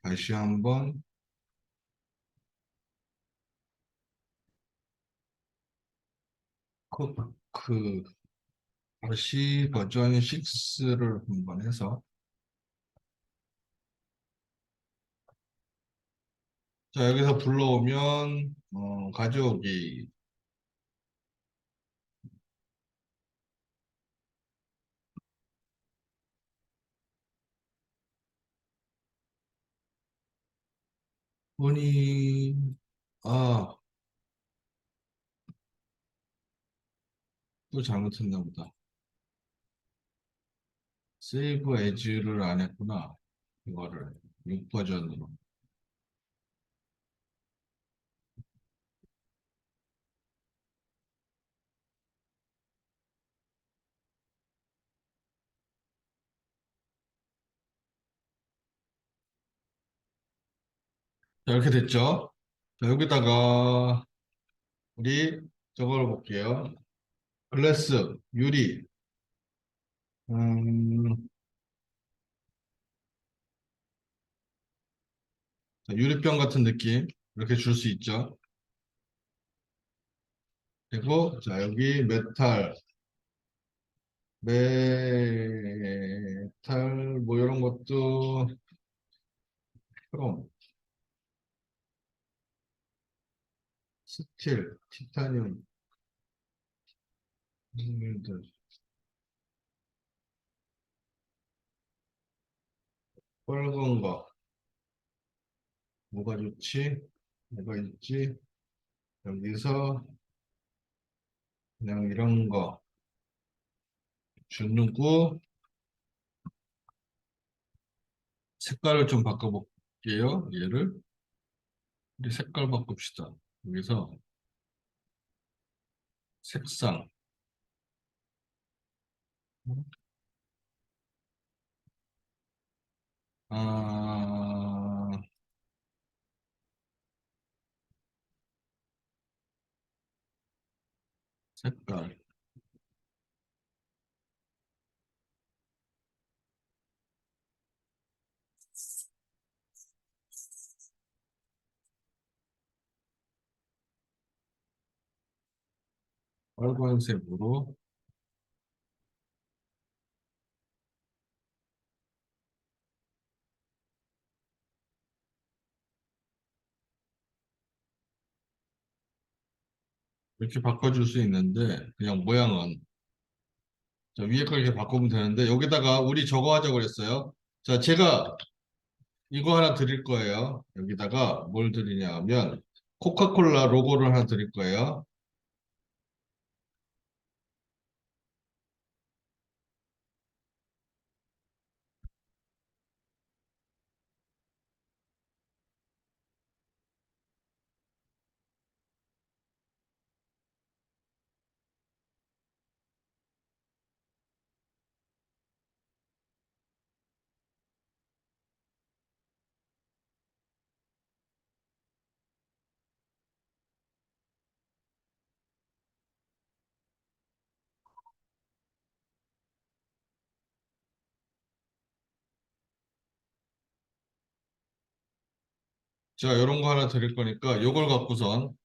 다시 한번 그 다시 버전 6를 한번 해서 자 여기서 불러오면 가져오기 보니 아 또 잘못했나 보다. 세이브 에즈를 안 했구나. 이거를 6 버전으로. 자, 이렇게 됐죠? 자, 여기다가 우리 저걸 볼게요. 글래스, 유리. 음, 자, 유리병 같은 느낌 이렇게 줄 수 있죠. 그리고 자 여기 메탈 뭐 이런 것도 크롬, 스틸, 티타늄, 들 빨간 거 뭐가 좋지? 뭐가 있지? 여기서 그냥 이런 거 주누고 색깔을 좀 바꿔볼게요. 얘를 우리 색깔 바꿉시다. 여기서 색상 아 색깔 빨간색으로 이렇게 바꿔줄 수 있는데 그냥 모양은 자, 위에 걸 이렇게 바꾸면 되는데 여기다가 우리 저거 하자고 그랬어요. 자, 제가 이거 하나 드릴 거예요. 여기다가 뭘 드리냐 하면 코카콜라 로고를 하나 드릴 거예요. 자, 이런 거 하나 드릴 거니까 이걸 갖고선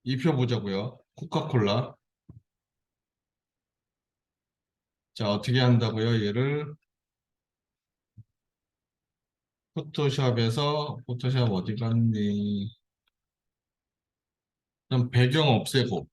입혀보자고요. 코카콜라. 자, 어떻게 한다고요? 얘를 포토샵에서 포토샵 어디 갔니? 그럼 배경 없애고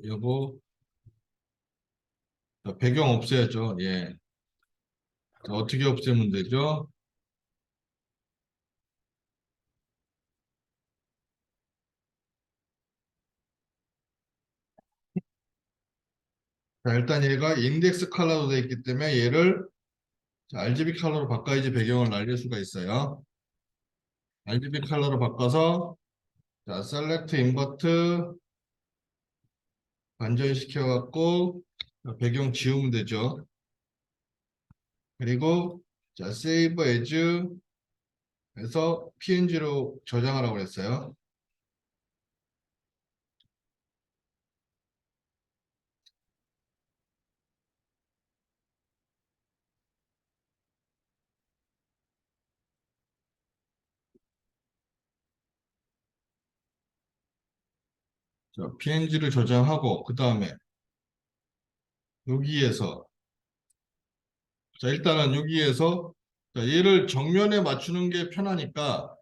요거 자, 배경 없애야죠. 예. 자, 어떻게 없애면 되죠? 자, 일단 얘가 인덱스 컬러로 되어 있기 때문에 얘를 자, RGB 컬러로 바꿔야지 배경을 날릴 수가 있어요. RGB 컬러로 바꿔서 자, 셀렉트 인버트 반전시켜 갖고 배경 지우면 되죠. 그리고 자, 세이브 에즈에서 PNG로 저장하라고 했어요. 자, PNG를 저장하고 그 다음에 여기에서 자, 일단은 여기에서 자, 얘를 정면에 맞추는 게 편하니까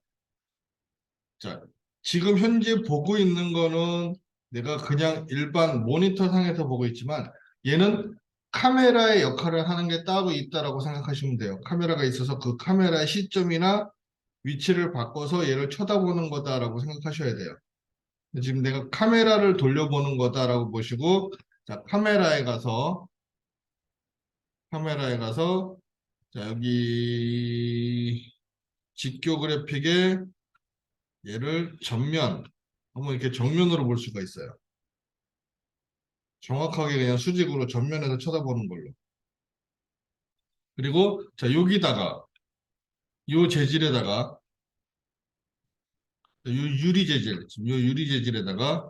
자, 지금 현재 보고 있는 거는 내가 그냥 일반 모니터 상에서 보고 있지만 얘는 카메라의 역할을 하는 게 따로 있다라고 생각하시면 돼요. 카메라가 있어서 그 카메라의 시점이나 위치를 바꿔서 얘를 쳐다보는 거다라고 생각하셔야 돼요. 지금 내가 카메라를 돌려보는 거다라고 보시고 자, 카메라에 가서 자, 여기 직교 그래픽에 얘를 전면 한번 이렇게 정면으로 볼 수가 있어요. 정확하게 그냥 수직으로 전면에서 쳐다보는 걸로. 그리고 자 여기다가 요 재질에다가 요 유리 재질, 지금 요 유리 재질에다가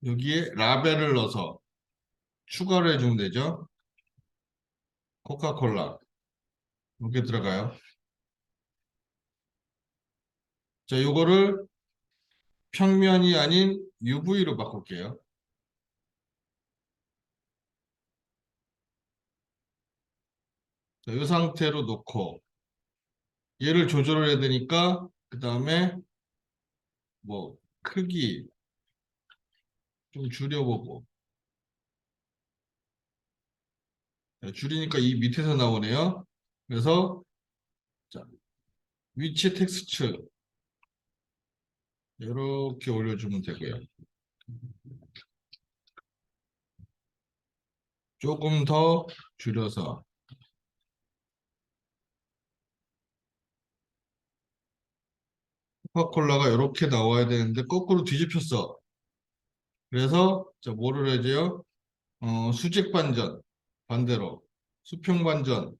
여기에 라벨을 넣어서 추가를 해주면 되죠. 코카콜라 이렇게 들어가요. 자 요거를 평면이 아닌 UV로 바꿀게요. 자, 이 상태로 놓고 얘를 조절을 해야 되니까 그 다음에 뭐 크기 좀 줄여보고 자, 줄이니까 이 밑에서 나오네요. 그래서 자, 위치 텍스처 이렇게 올려주면 되고요. 조금 더 줄여서 코카콜라가 이렇게 나와야 되는데 거꾸로 뒤집혔어. 그래서 자 뭐를 해야 돼요? 수직 반전 반대로 수평 반전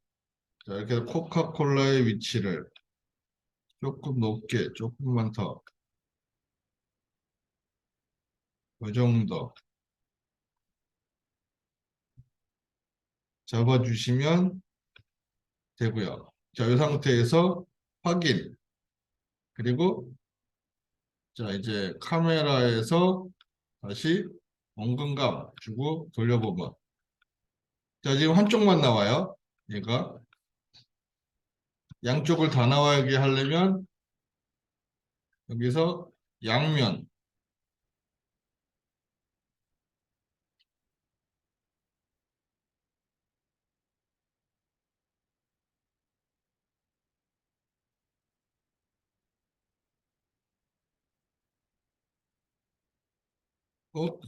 자 이렇게 해서 코카콜라의 위치를 조금 높게 조금만 더 그 정도 잡아주시면 되고요. 자, 이 상태에서 확인 그리고 자 이제 카메라에서 다시 원근감 주고 돌려보면 자 지금 한쪽만 나와요. 얘가 양쪽을 다 나와게 하려면 여기서 양면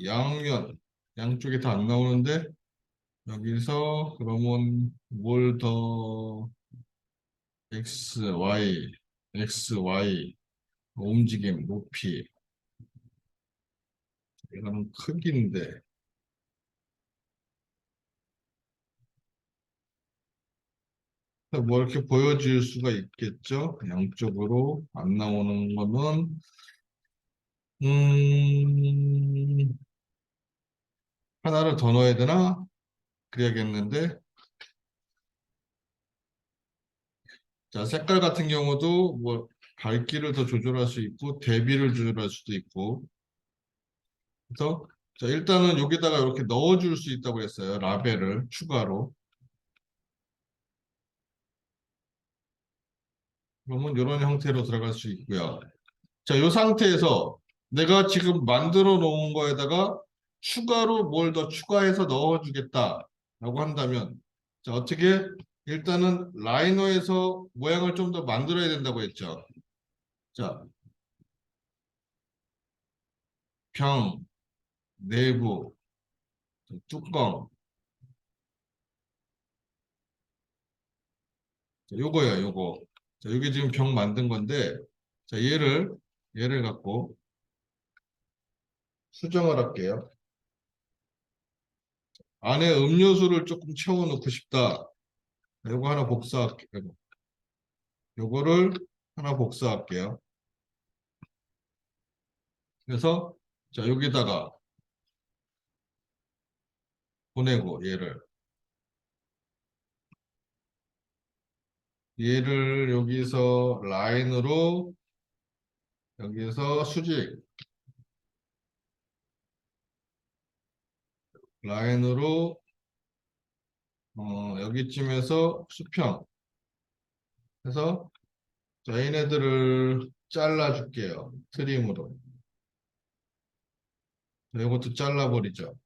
양면 양쪽이 다 안 나오는데 여기서 그러면 뭘 더 x, y, x, y 움직임, 높이 이거는 크기인데 뭐 이렇게 보여줄 수가 있겠죠? 양쪽으로 안 나오는 거는 음, 하나를 더 넣어야 되나? 그래야겠는데 자 색깔 같은 경우도 뭐 밝기를 더 조절할 수 있고 대비를 조절할 수도 있고 그래서 자 일단은 여기다가 이렇게 넣어줄 수 있다고 했어요. 라벨을 추가로 그러면 이런 형태로 들어갈 수 있고요. 자, 이 상태에서 내가 지금 만들어 놓은 거에다가 추가로 뭘 더 추가해서 넣어주겠다라고 한다면, 자, 어떻게? 일단은 라이너에서 모양을 좀 더 만들어야 된다고 했죠. 자, 병, 내부, 뚜껑, 자, 요거예요, 요거. 자, 이게 지금 병 만든 건데, 자, 얘를 갖고 수정을 할게요. 안에 음료수를 조금 채워놓고 싶다. 요거 하나 복사할게요. 요거를 하나 복사할게요. 그래서, 자, 여기다가 보내고, 얘를 여기서 라인으로, 여기서 수직, 라인으로, 여기쯤에서 수평 해서, 자, 얘네들을 잘라줄게요. 트림으로. 자, 이것도 잘라버리죠.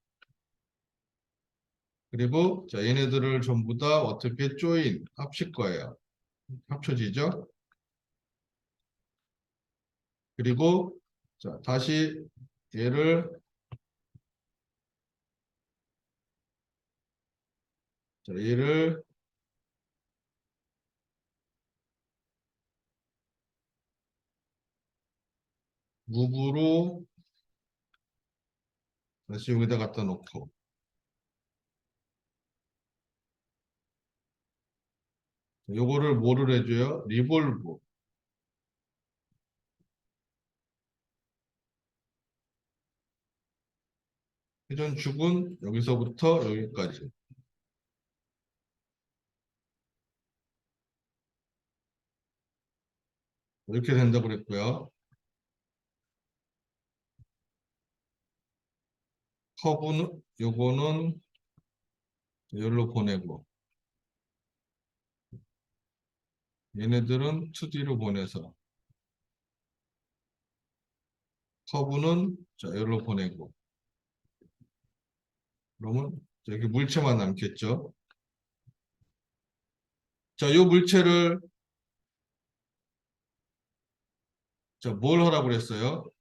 그리고, 자, 얘네들을 전부 다 어떻게 합칠 거예요. 합쳐지죠? 그리고, 자, 다시 얘를, 자, 얘를 무브로 다시 여기다 갖다 놓고, 요거를 뭐를 해줘요? 리볼브. 회전축은 여기서부터 여기까지. 이렇게 된다고 그랬고요. 커브는, 요거는 여기로 보내고, 얘네들은 2D로 보내서, 커브는 자, 여기로 보내고, 그러면 여기 물체만 남겠죠. 자, 요 물체를, 자, 뭘 하라고 그랬어요?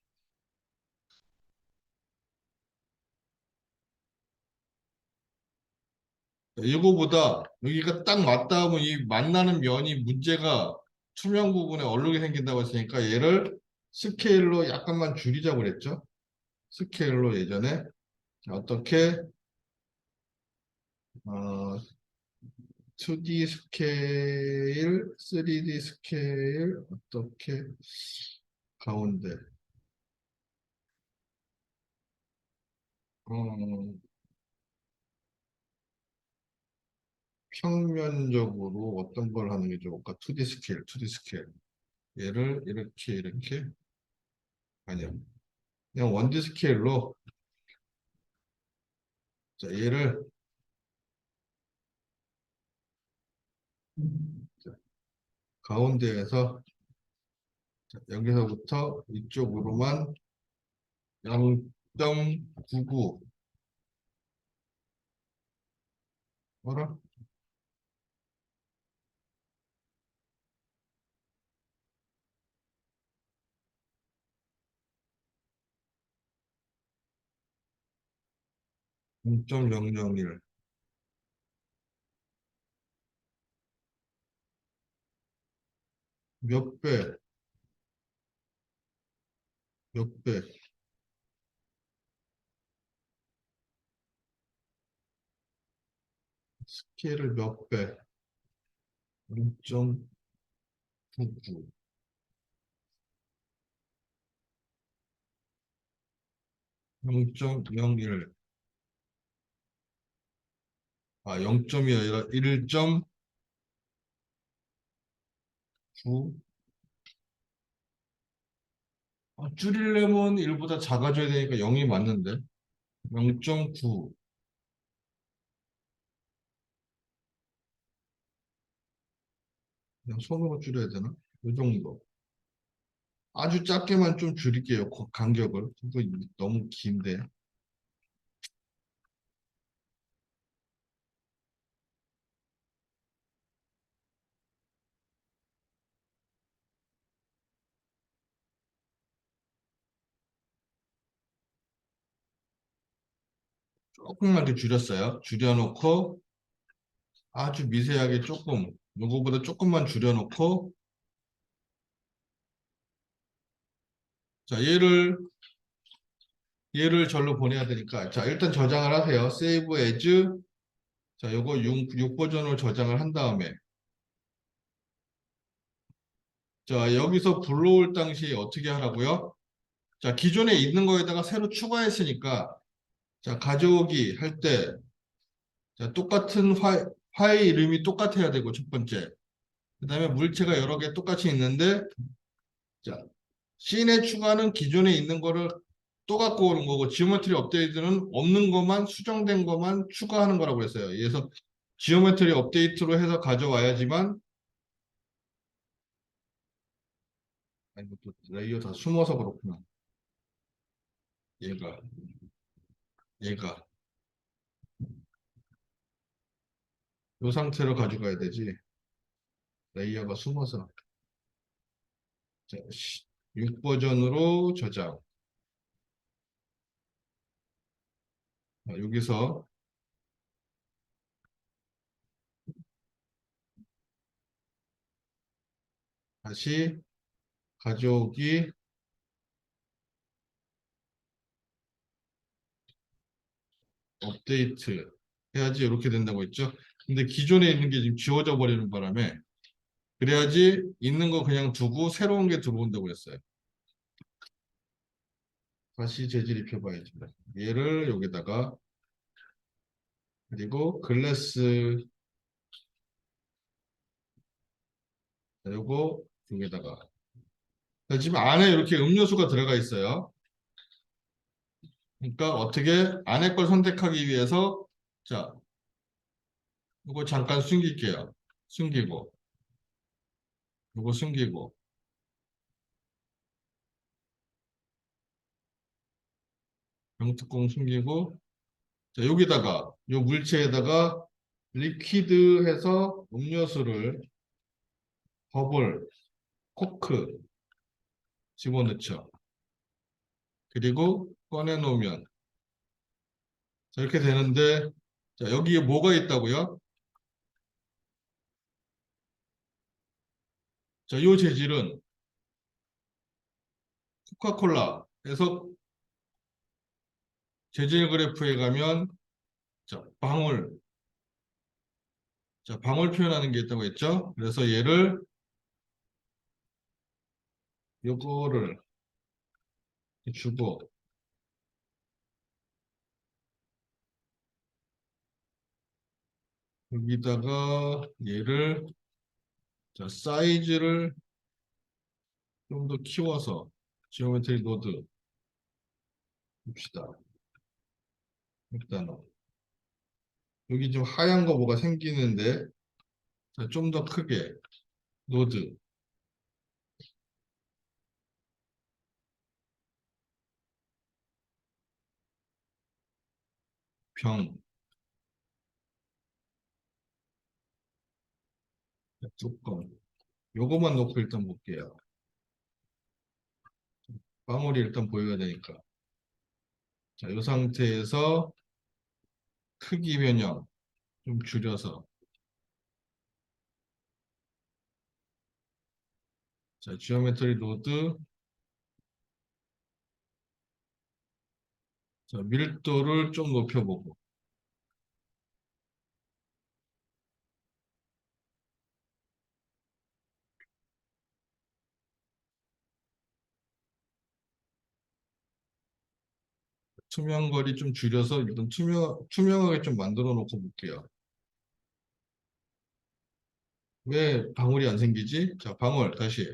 자, 이거보다 여기가 딱 맞다 하면 이 만나는 면이 문제가 투명 부분에 얼룩이 생긴다고 했으니까 얘를 스케일로 약간만 줄이자고 그랬죠. 스케일로 예전에 자, 어떻게 2D 스케일, 3D 스케일 어떻게 가운데 어, 평면적으로 어떤 걸 하는 게 좋을까? 2D 스케일, 2D 스케일. 얘를 이렇게 아니야. 그냥 1D 스케일로 자, 얘를 자, 가운데에서 자, 여기서부터 이쪽으로만 0.99 어라? 0.001 몇 배, 몇 배, 스케일을 몇 배, 0.99, 0.01, 0점이 아니라 1.9, 줄이려면 1보다 작아져야 되니까 0이 맞는데, 0.9, 그냥 손으로 줄여야 되나? 이 정도. 아주 작게만 좀 줄일게요, 간격을. 이거 너무 긴데. 조금만 이렇게 줄였어요. 줄여놓고, 아주 미세하게 조금, 요거보다 조금만 줄여놓고, 자, 얘를 절로 보내야 되니까. 자, 일단 저장을 하세요. Save as. 자, 요거 6 버전으로 저장을 한 다음에. 자, 여기서 불러올 당시 어떻게 하라고요? 자, 기존에 있는 거에다가 새로 추가했으니까. 자, 가져오기 할 때. 자, 똑같은 파일 이름이 똑같아야 되고, 첫 번째. 그 다음에 물체가 여러 개 똑같이 있는데, 자, 씬에 추가는 기존에 있는 거를 또 갖고 오는 거고, 지오메트리 업데이트는 없는 것만, 수정된 것만 추가하는 거라고 했어요. 그래서 지오메트리 업데이트로 해서 가져와야지만, 아니, 또 레이어 다 숨어서 그렇구나. 얘가, 얘가. 이 상태로 가져가야 되지. 레이어가 숨어서. 자, 6 버전으로 저장. 자, 여기서 다시 가져오기 업데이트 해야지 이렇게 된다고 했죠. 근데 기존에 있는 게 지금 지워져 버리는 바람에 그래야지 있는 거 그냥 두고 새로운 게 들어온다고 했어요. 다시 재질 입혀봐야지. 얘를 여기다가 그리고 글래스 요거 여기다가 자, 지금 안에 이렇게 음료수가 들어가 있어요. 그러니까 어떻게 안에 걸 선택하기 위해서 자 이거 잠깐 숨길게요. 숨기고 이거 숨기고 병뚜껑 숨기고 자 여기다가 요 물체에다가 리퀴드 해서 음료수를 버블 코크 집어넣죠. 그리고 꺼내 놓으면 자, 이렇게 되는데 자 여기에 뭐가 있다고요? 자, 요 재질은 코카콜라에서 재질 그래프에 가면 자, 방울 표현하는 게 있다고 했죠? 그래서 얘를 요거를 주고 여기다가 얘를 자, 사이즈를 좀 더 키워서 지오메트리 노드 봅시다. 일단 여기 좀 하얀 거 뭐가 생기는데 좀 더 크게 노드 병 뚜껑 요거만 놓고 일단 볼게요. 방울이 일단 보여야 되니까 자, 이 상태에서 크기 변형 좀 줄여서 자, 지오메트리 노드 자, 밀도를 좀 높여보고 투명거리 좀 줄여서 일단 투명하게 좀 만들어 놓고 볼게요. 왜 방울이 안 생기지? 자, 방울 다시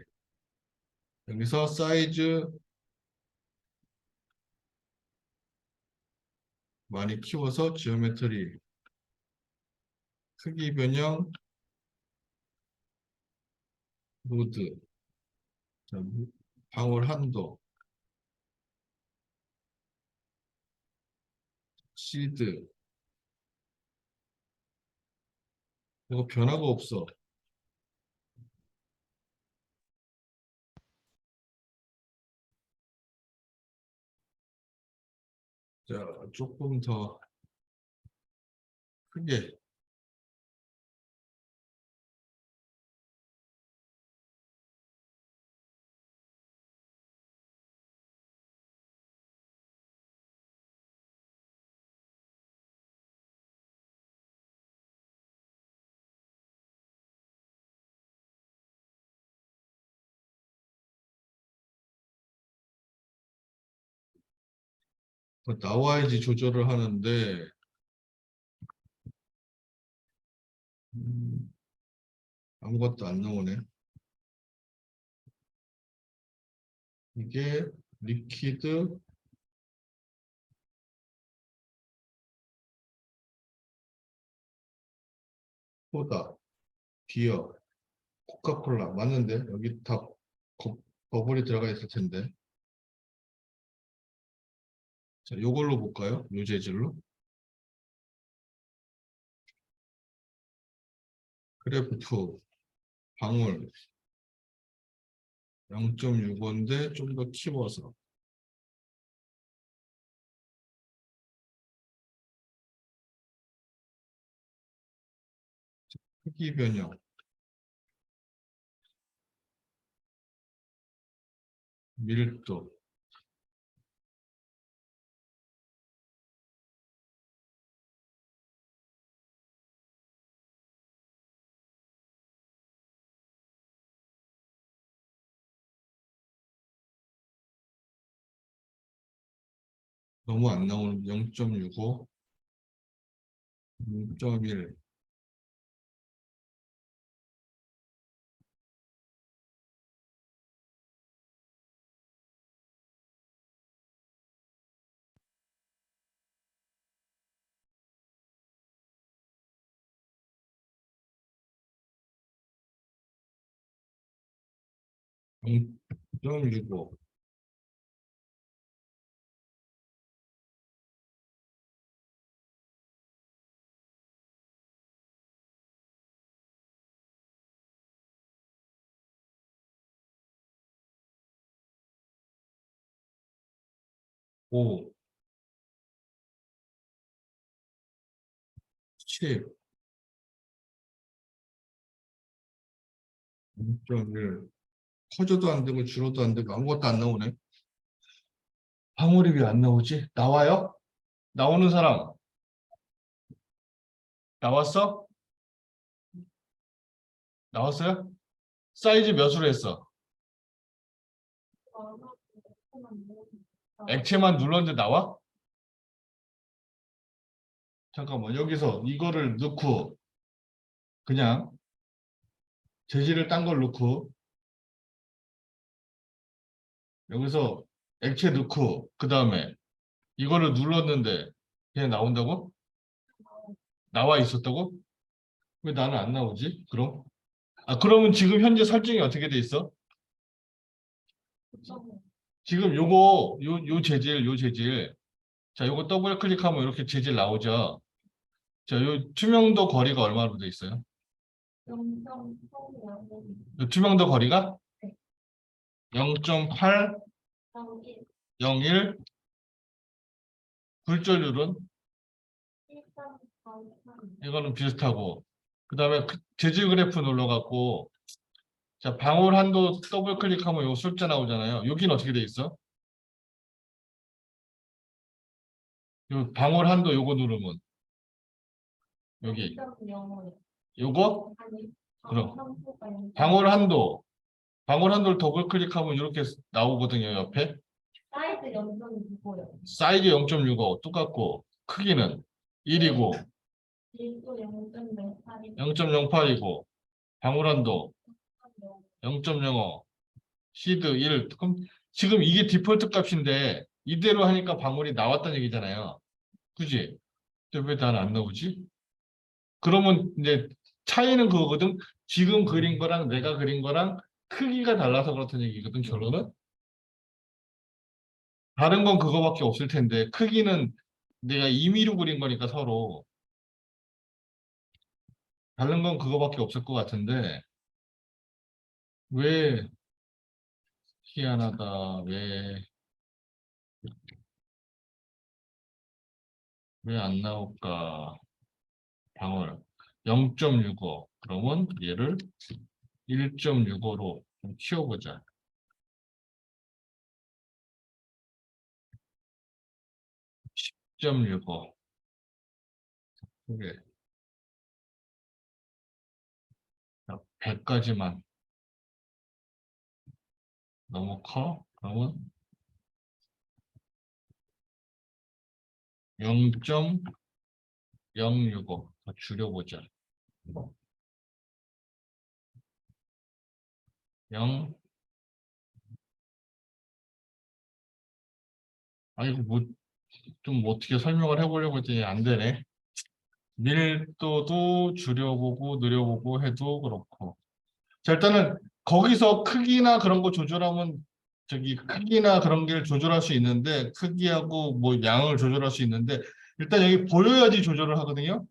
여기서 사이즈 많이 키워서 지오메트리 크기 변형 노드 자, 방울 한도 시드 이거 변화가 없어. 자, 조금 더 크게 나와야지 조절을 하는데 음, 아무것도 안 나오네. 이게 리퀴드 소다, 비어, 코카콜라 맞는데 여기 다 버블이 들어가 있을 텐데. 자, 요걸로 볼까요? 요 재질로. 크래프트 방울 0.65인데 좀 더 키워서 크기 변형 밀도 너무 안 나오는 0.65 0.1 0.65 5 10 0.1 커져도 안 되고 줄어도 안 되고 아무것도 안 나오네. 방울이 왜 안 나오지? 나와요? 나오는 사람 나왔어? 나왔어요? 사이즈 몇으로 했어? 액체만 눌렀는데 나와? 잠깐만 여기서 이거를 넣고 그냥 재질을 딴 걸 넣고 여기서 액체 넣고 그 다음에 이거를 눌렀는데 그냥 나온다고? 나와 있었다고? 왜 나는 안 나오지? 그럼? 아 그러면 지금 현재 설정이 어떻게 돼 있어? 지금 요 재질 요 재질 자 요거 더블 클릭하면 이렇게 재질 나오죠. 자 요 투명도 거리가 얼마로 돼 있어요? 요 투명도 거리가 0.8 01 굴절률은 이거는 비슷하고 그 다음에 재질 그래프 눌러갖고 자 방울 한도 더블 클릭하면 요 숫자 나오잖아요. 여기는 어떻게 돼 있어? 요 방울 한도 요거 누르면 여기 요거 그럼 방울 한도를 더블 클릭하면 이렇게 나오거든요. 옆에 사이즈 0.65 똑같고 크기는 1이고 0.08이고 방울 한도 0.05 시드 1 그럼 지금 이게 디폴트 값인데 이대로 하니까 방울이 나왔다는 얘기잖아요. 그지? 근데 왜 나는 안 나오지? 그러면 이제 차이는 그거거든. 지금 그린 거랑 내가 그린 거랑 크기가 달라서 그렇다는 얘기거든. 결론은 다른 건 그거밖에 없을 텐데 크기는 내가 임의로 그린 거니까 서로 다른 건 그거밖에 없을 것 같은데 왜 희한하다. 왜 안 나올까? 방울 0.65 그러면 얘를 1.65로 좀 키워보자. 10.65 그게 100까지만 너무 커? 그러면 0.065 더 줄여보자. 0 아이고 뭐 좀 어떻게 설명을 해보려고 했더니 안 되네. 밀도도 줄여보고 늘려보고 해도 그렇고. 자, 일단은 거기서 크기나 그런 거 조절하면 저기 크기나 그런 게 조절할 수 있는데 크기하고 뭐 양을 조절할 수 있는데 일단 여기 보여야지 조절을 하거든요.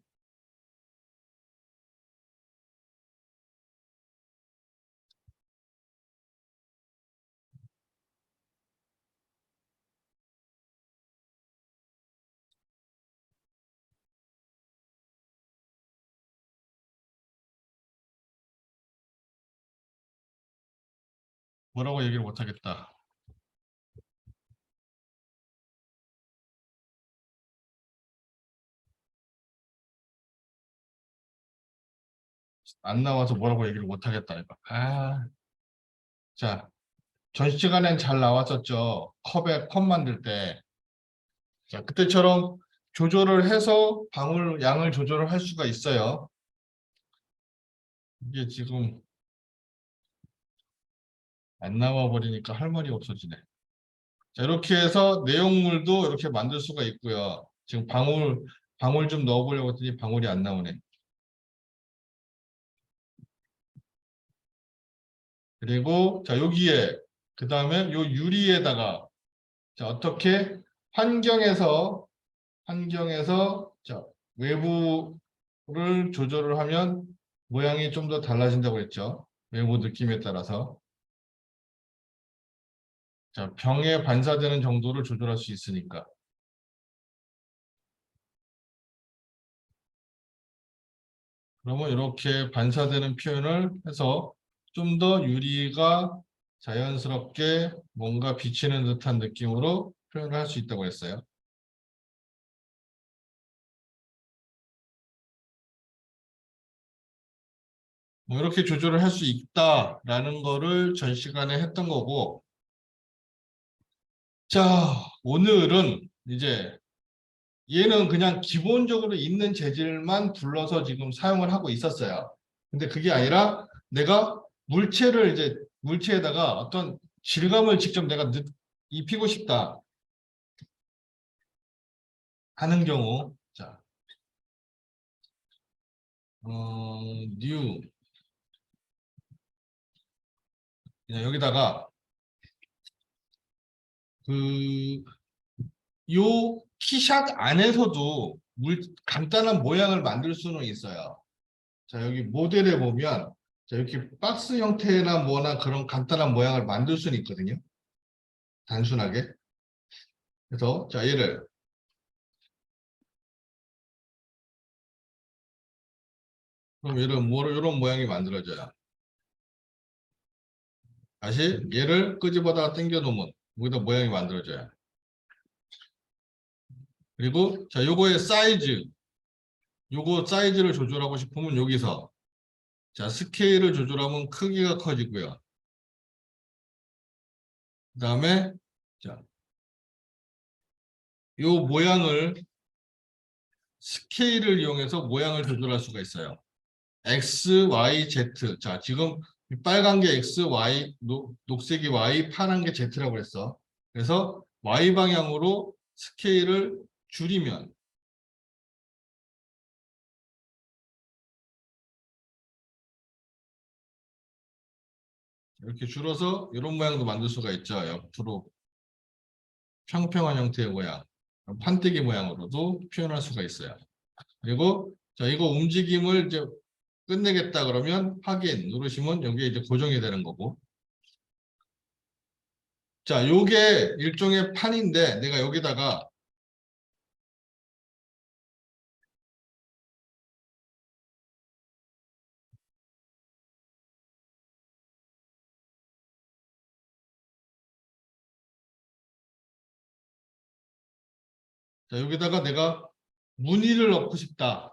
뭐라고 얘기를 못 하겠다. 안 나와서 뭐라고 얘기를 못 하겠다 이거. 아, 자, 전 시간엔 잘 나왔었죠. 컵 만들 때. 자, 그때처럼 조절을 해서 방울 양을 조절을 할 수가 있어요. 이게 지금 안 나와 버리니까 할 말이 없어지네. 자, 이렇게 해서 내용물도 이렇게 만들 수가 있고요. 지금 방울 좀 넣어보려고 했더니 방울이 안 나오네. 그리고 자, 여기에 그 다음에 요 유리에다가 자, 어떻게 환경에서 자, 외부를 조절을 하면 모양이 좀 더 달라진다고 했죠. 외부 느낌에 따라서. 자, 병에 반사되는 정도를 조절할 수 있으니까. 그러면 이렇게 반사되는 표현을 해서 좀 더 유리가 자연스럽게 뭔가 비치는 듯한 느낌으로 표현을 할 수 있다고 했어요. 뭐 이렇게 조절을 할 수 있다라는 거를 전 시간에 했던 거고, 자, 오늘은 이제 얘는 그냥 기본적으로 있는 재질만 불러서 지금 사용을 하고 있었어요. 근데 그게 아니라 내가 물체에다가 어떤 질감을 직접 내가 입히고 싶다 하는 경우, 자, new 그냥 여기다가 그 요 키샷 안에서도 간단한 모양을 만들 수는 있어요. 자, 여기 모델에 보면 자, 이렇게 박스 형태나 뭐나 그런 간단한 모양을 만들 수는 있거든요. 단순하게. 그래서 자, 얘를 그럼 얘를 이런 모양이 만들어져요. 다시 얘를 끄집어다가 당겨 놓으면 여기다 모양이 만들어져요. 그리고 자, 요거 사이즈를 조절하고 싶으면 여기서 자, 스케일을 조절하면 크기가 커지고요. 그다음에 자, 요 모양을 스케일을 이용해서 모양을 조절할 수가 있어요. X, Y, Z. 자, 지금 이 빨간 게 X, Y, 녹색이 Y, 파란 게 Z라고 했어. 그래서 Y 방향으로 스케일을 줄이면 이렇게 줄어서 이런 모양도 만들 수가 있죠. 옆으로 평평한 형태의 모양, 판때기 모양으로도 표현할 수가 있어요. 그리고 자, 이거 움직임을 이제 끝내겠다 그러면 확인 누르시면 여기에 이제 고정이 되는 거고. 자, 요게 일종의 판인데 내가 여기다가 자, 여기다가 내가 무늬를 넣고 싶다.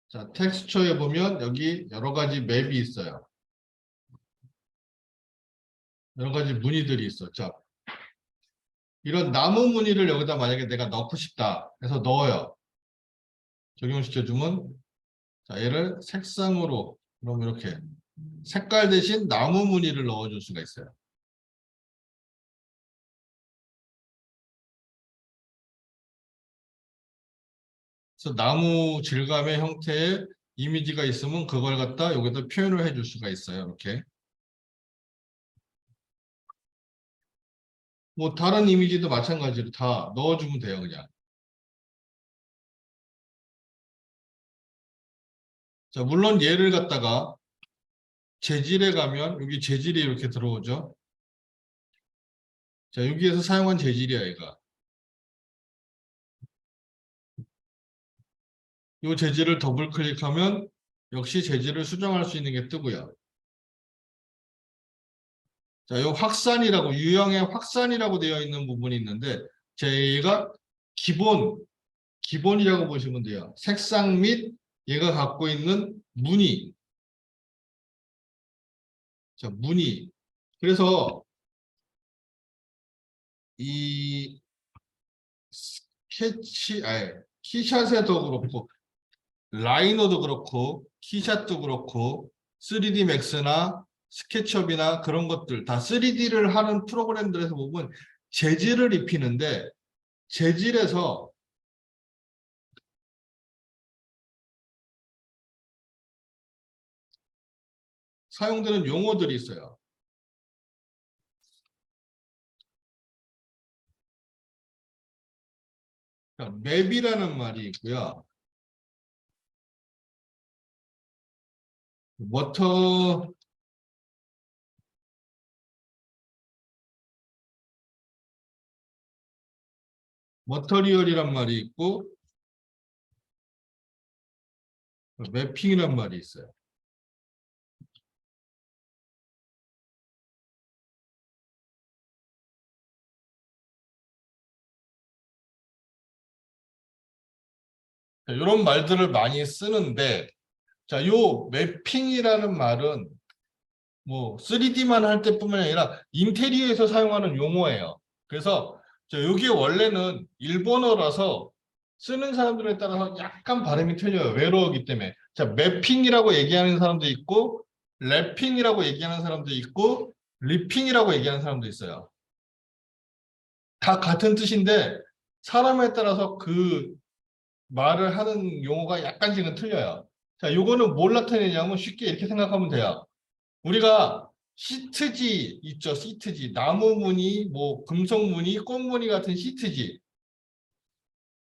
자, 텍스처에 보면 여기 여러 가지 맵이 있어요. 여러 가지 무늬들이 있어. 자, 이런 나무 무늬를 여기다 만약에 내가 넣고 싶다 해서 넣어요. 적용시켜주면 자, 얘를 색상으로 그럼 이렇게 색깔 대신 나무 무늬를 넣어줄 수가 있어요. 그래서 나무 질감의 형태의 이미지가 있으면 그걸 갖다 여기다 표현을 해줄 수가 있어요. 이렇게. 뭐 다른 이미지도 마찬가지로 다 넣어주면 돼요. 그냥. 자, 물론 얘를 갖다가 재질에 가면 여기 재질이 이렇게 들어오죠. 자, 여기에서 사용한 재질이야, 얘가. 이 재질을 더블 클릭하면 역시 재질을 수정할 수 있는 게 뜨고요. 자, 이 확산이라고 유형의 확산이라고 되어 있는 부분이 있는데 얘가 기본이라고 보시면 돼요. 색상 및 얘가 갖고 있는 무늬. 자, 무늬. 그래서 이 키샷에도 그렇고 라이너도 그렇고 키샷도 그렇고 3D 맥스나 스케치업이나 그런 것들 다 3D를 하는 프로그램들에서 보면 재질을 입히는데 재질에서 사용되는 용어들이 있어요. 맵이라는 말이 있고요. 워터 머터리얼이란 말이 있고 매핑이란 말이 있어요. 이런 말들을 많이 쓰는데 자, 요 매핑이라는 말은 뭐 3D만 할 때뿐만 아니라 인테리어에서 사용하는 용어예요. 그래서 여기 원래는 일본어라서 쓰는 사람들에 따라서 약간 발음이 틀려요. 외로우기 때문에. 자, 매핑이라고 얘기하는 사람도 있고 랩핑이라고 얘기하는 사람도 있고 리핑이라고 얘기하는 사람도 있어요. 다 같은 뜻인데 사람에 따라서 그 말을 하는 용어가 약간씩은 틀려요. 자, 요거는 뭘 나타내냐면 쉽게 이렇게 생각하면 돼요. 우리가 시트지 있죠. 시트지. 나무 무늬, 뭐 금속 무늬, 꽃 무늬 같은 시트지.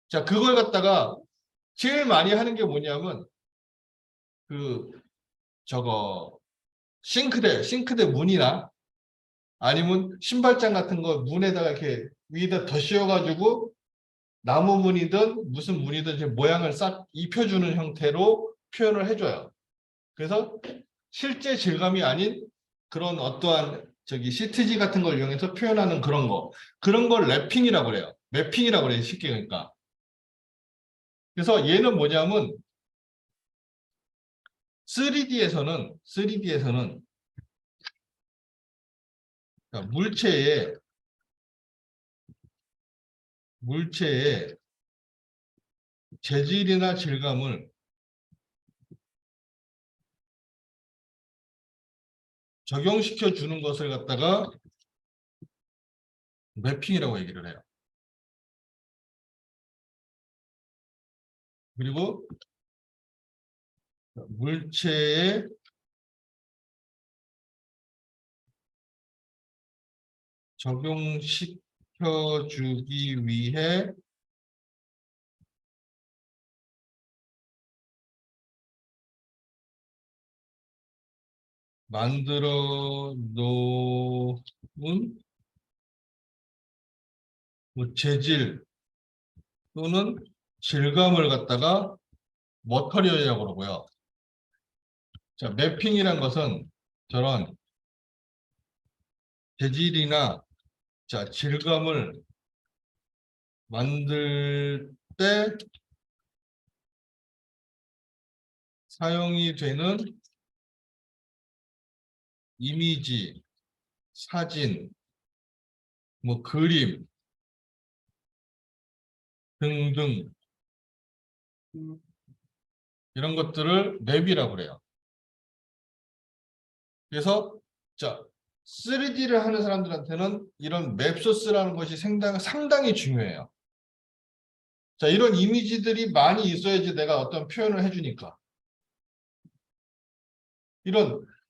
자, 그걸 갖다가 제일 많이 하는 게 뭐냐면 그 저거 싱크대 문이나 아니면 신발장 같은 거 문에다가 이렇게 위에다 덧씌워가지고 나무 무늬든 무슨 무늬든 모양을 싹 입혀주는 형태로 표현을 해줘요. 그래서 실제 질감이 아닌 그런 어떠한 시트지 같은 걸 이용해서 표현하는 그런 걸 랩핑이라고 그래요. 맵핑이라고 그래요. 쉽게 그러니까. 그래서 얘는 뭐냐면 3D에서는 물체의 재질이나 질감을 적용시켜 주는 것을 갖다가 맵핑이라고 얘기를 해요. 그리고 물체에 적용시켜 주기 위해 만들어 놓은 뭐 재질 또는 질감을 갖다가 머터리얼이라고 그러고요. 자, 매핑이란 것은 저런 재질이나 자, 질감을 만들 때 사용이 되는 이미지, 사진, 뭐 그림, 등등 이런 것들을 맵이라고 그래요. 그래서 자 3D를 하는 사람들한테는 이런 맵소스라는 것이 상당히 중요해요. 자, 이런 이미지들이 많이 있어야지 내가 어떤 표현을 해주니까.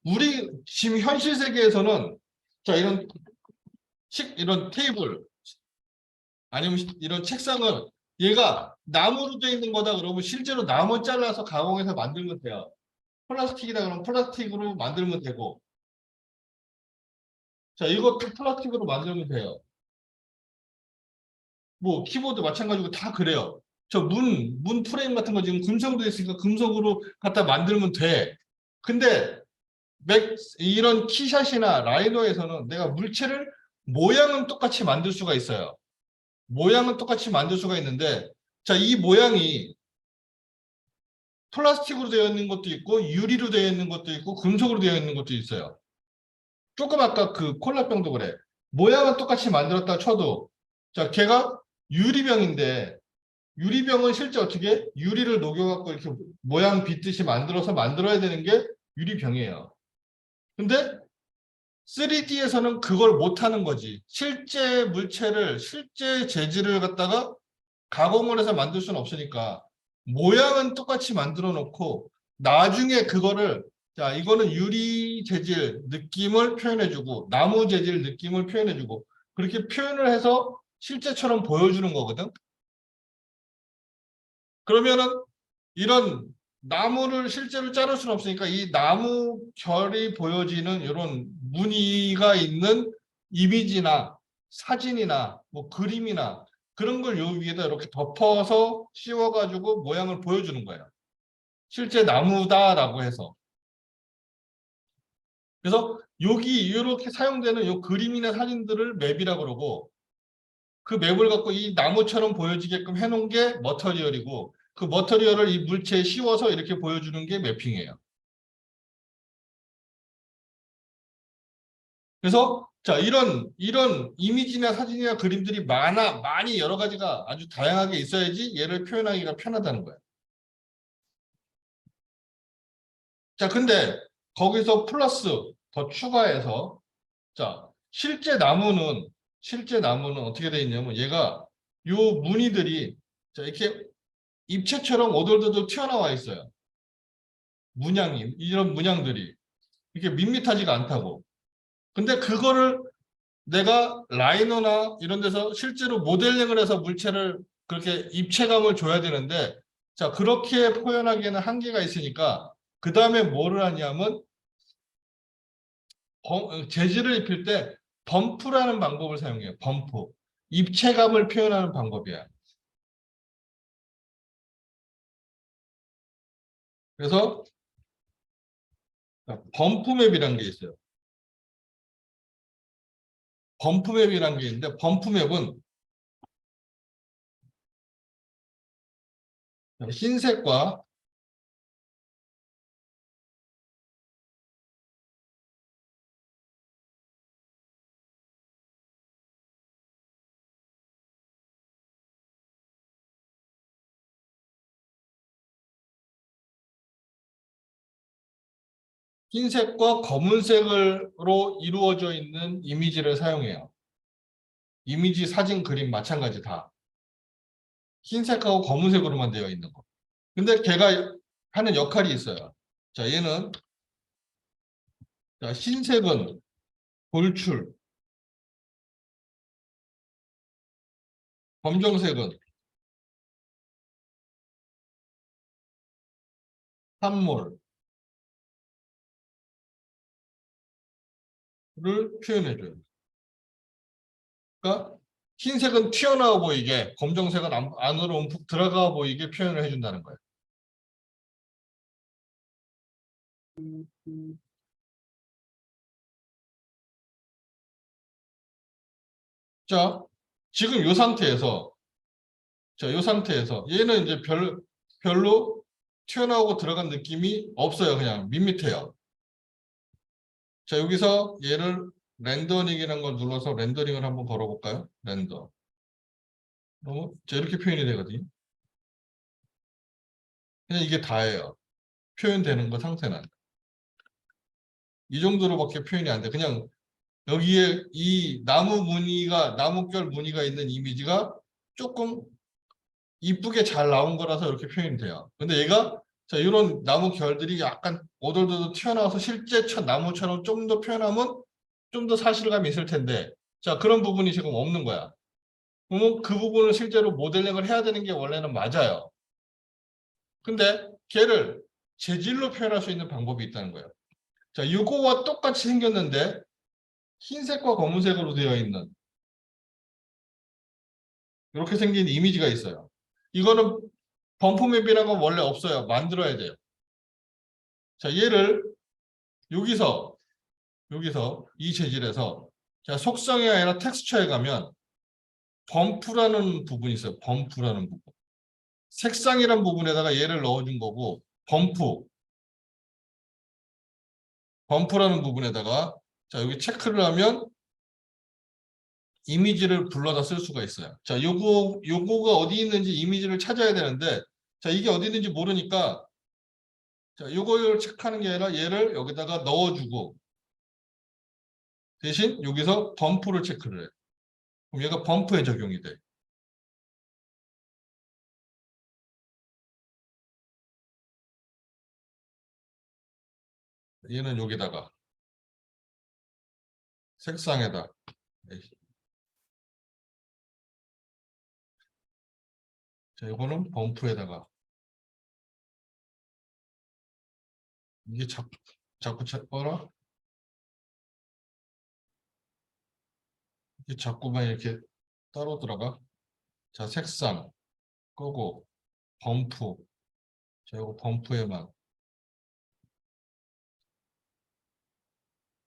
우리 지금 현실 세계에서는 자, 이런 테이블 아니면 이런 책상은 얘가 나무로 되어 있는 거다 그러면 실제로 나무 잘라서 가공해서 만들면 돼요. 플라스틱이다 그러면 플라스틱으로 만들면 되고. 자, 이것도 플라스틱으로 만들면 돼요. 뭐 키보드 마찬가지고 다 그래요. 저 문 프레임 같은 거 지금 금성도 있으니까 금속으로 갖다 만들면 돼. 근데 이런 키샷이나 라이노에서는 내가 물체를 모양은 똑같이 만들 수가 있어요. 모양은 똑같이 만들 수가 있는데 자, 이 모양이 플라스틱으로 되어 있는 것도 있고 유리로 되어 있는 것도 있고 금속으로 되어 있는 것도 있어요. 조금 아까 그 콜라병도 그래. 모양은 똑같이 만들었다 쳐도 자, 걔가 유리병인데 유리병은 실제 어떻게 유리를 녹여갖고 이렇게 모양 빗듯이 만들어야 되는 게 유리병이에요. 근데 3D에서는 그걸 못하는 거지. 실제 물체를, 실제 재질을 갖다가 가공을 해서 만들 수는 없으니까 모양은 똑같이 만들어 놓고 나중에 그거를 자, 이거는 유리 재질 느낌을 표현해주고 나무 재질 느낌을 표현해주고 그렇게 표현을 해서 실제처럼 보여주는 거거든. 그러면은 이런 나무를 실제로 자를 수는 없으니까 이 나무 결이 보여지는 이런 무늬가 있는 이미지나 사진이나 뭐 그림이나 그런 걸 요 위에다 이렇게 덮어서 씌워가지고 모양을 보여주는 거예요. 실제 나무다라고 해서. 그래서 여기 이렇게 사용되는 요 그림이나 사진들을 맵이라고 그러고 그 맵을 갖고 이 나무처럼 보여지게끔 해놓은 게 머터리얼이고 그 머터리얼을 이 물체에 씌워서 이렇게 보여주는 게 매핑이에요. 그래서 자 이런 이미지나 사진이나 그림들이 많이 여러 가지가 아주 다양하게 있어야지 얘를 표현하기가 편하다는 거예요. 자 근데 거기서 플러스 더 추가해서 자 실제 나무는 어떻게 돼 있냐면 얘가 요 무늬들이 자 이렇게 입체처럼 오돌도돌 튀어나와 있어요. 문양이 이런 문양들이 이게 밋밋하지가 않다고. 근데 그거를 내가 라이너나 이런 데서 실제로 모델링을 해서 물체를 그렇게 입체감을 줘야 되는데 자 그렇게 표현하기에는 한계가 있으니까 그 다음에 뭐를 하냐면 재질을 입힐 때 범프라는 방법을 사용해요. 범프. 입체감을 표현하는 방법이야. 그래서 범프맵이라는 게 있어요. 범프맵이라는 게 있는데 범프맵은 흰색과 흰색과 검은색으로 이루어져 있는 이미지를 사용해요. 이미지, 사진, 그림 마찬가지 다. 흰색하고 검은색으로만 되어 있는 거. 근데 걔가 하는 역할이 있어요. 자, 얘는 자, 흰색은 돌출, 검정색은 산모를 표현해줘요. 그러니까 흰색은 튀어나와 보이게, 검정색은 안으로 움푹 들어가 보이게 표현을 해준다는 거예요. 자, 지금 이 상태에서 자, 이 상태에서 얘는 이제 별로 튀어나오고 들어간 느낌이 없어요. 그냥 밋밋해요. 자, 여기서 얘를 렌더링이라는 걸 눌러서 렌더링을 한번 걸어볼까요? 렌더. 자, 이렇게 표현이 되거든요. 그냥 이게 다예요. 표현되는 거 상태는. 이 정도로밖에 표현이 안 돼. 그냥 여기에 이 나무결 무늬가 있는 이미지가 조금 이쁘게 잘 나온 거라서 이렇게 표현이 돼요. 근데 얘가 자, 이런 나무 결들이 약간 오돌도돌 튀어나와서 실제 나무처럼 좀 더 표현하면 좀 더 사실감이 있을 텐데 자, 그런 부분이 지금 없는 거야. 그러면 그 부분을 실제로 모델링을 해야 되는 게 원래는 맞아요. 근데 걔를 재질로 표현할 수 있는 방법이 있다는 거예요. 자, 이거와 똑같이 생겼는데 흰색과 검은색으로 되어 있는 이렇게 생긴 이미지가 있어요. 이거는 범프맵이라고 원래 없어요. 만들어야 돼요. 자, 얘를 여기서 이 재질에서 자, 속성이 아니라 텍스처에 가면 범프라는 부분이 있어요. 범프라는 부분. 색상이란 부분에다가 얘를 넣어준 거고 범프라는 부분에다가 자, 여기 체크를 하면 이미지를 불러다 쓸 수가 있어요. 자, 요거가 어디 있는지 이미지를 찾아야 되는데 자, 이게 어디 있는지 모르니까 자, 요거를 체크하는 게 아니라 얘를 여기다가 넣어주고 대신 여기서 범프를 체크를 해. 그럼 얘가 범프에 적용이 돼. 얘는 여기다가 색상에다 자, 이거는 범프에다가 이게 자꾸 어라? 이게 자꾸만 이렇게 따로 들어가. 자, 색상 끄고 범프. 자, 이거 범프에만.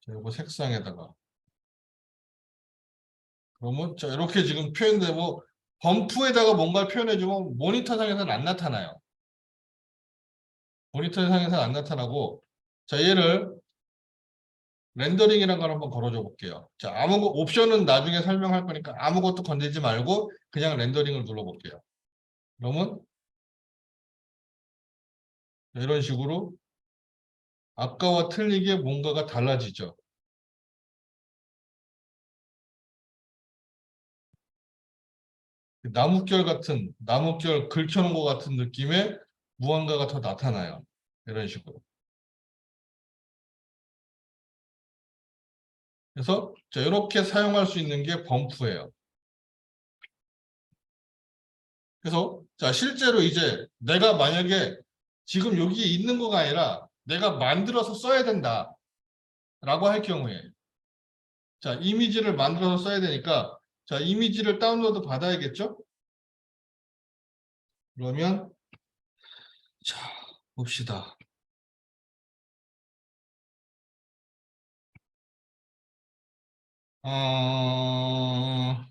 자, 이거 색상에다가. 그러면 자, 이렇게 지금 표현되고 범프에다가 뭔가를 표현해주면 모니터상에서는 안 나타나요. 모니터상에서는 안 나타나고 자, 얘를 렌더링이라는 걸 한번 걸어줘 볼게요. 자, 옵션은 나중에 설명할 거니까 아무것도 건들지 말고 그냥 렌더링을 눌러볼게요. 그러면 이런 식으로 아까와 틀리게 뭔가가 달라지죠. 나무결 걸쳐놓은 것 같은 느낌의 무언가가 더 나타나요. 이런 식으로. 그래서 자, 이렇게 사용할 수 있는 게 범프예요. 그래서 자, 실제로 이제 내가 만약에 지금 여기에 있는 거가 아니라 내가 만들어서 써야 된다라고 할 경우에 자, 이미지를 만들어서 써야 되니까 자, 이미지를 다운로드 받아야겠죠? 그러면 자, 봅시다. 어...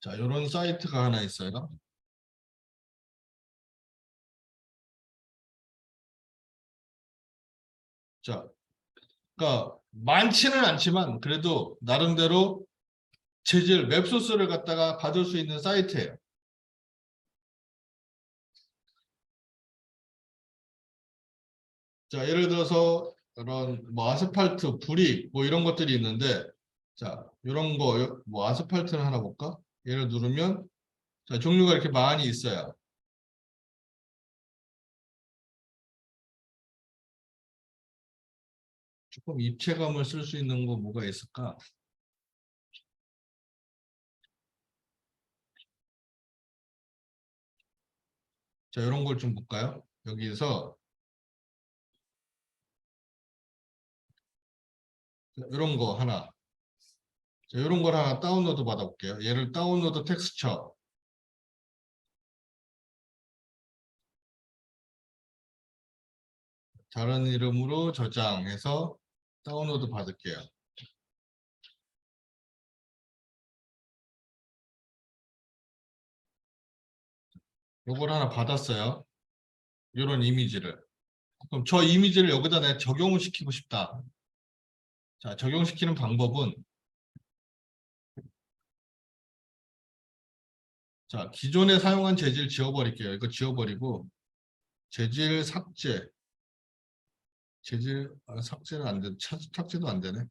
자, 이런 사이트가 하나 있어요. 자, 그러니까 많지는 않지만 그래도 나름대로 재질 웹소스를 갖다가 받을 수 있는 사이트예요. 자, 예를 들어서 이런 뭐 아스팔트, 브릭 뭐 이런 것들이 있는데 자, 이런 거 뭐 아스팔트를 하나 볼까? 얘를 누르면 자, 종류가 이렇게 많이 있어요. 조금 입체감을 쓸 수 있는 거 뭐가 있을까? 자, 이런 걸 좀 볼까요? 여기서 이런 거 하나 자, 이런 걸 하나 다운로드 받아볼게요. 얘를 다운로드 텍스처 다른 이름으로 저장해서 다운로드 받을게요. 요걸 하나 받았어요. 이런 이미지를. 그럼 저 이미지를 여기다 내가 적용을 시키고 싶다. 자, 적용시키는 방법은 자, 기존에 사용한 재질 지워버릴게요. 이거 지워버리고 재질 삭제. 재질 삭제는 안 돼. 삭제도 안 되네.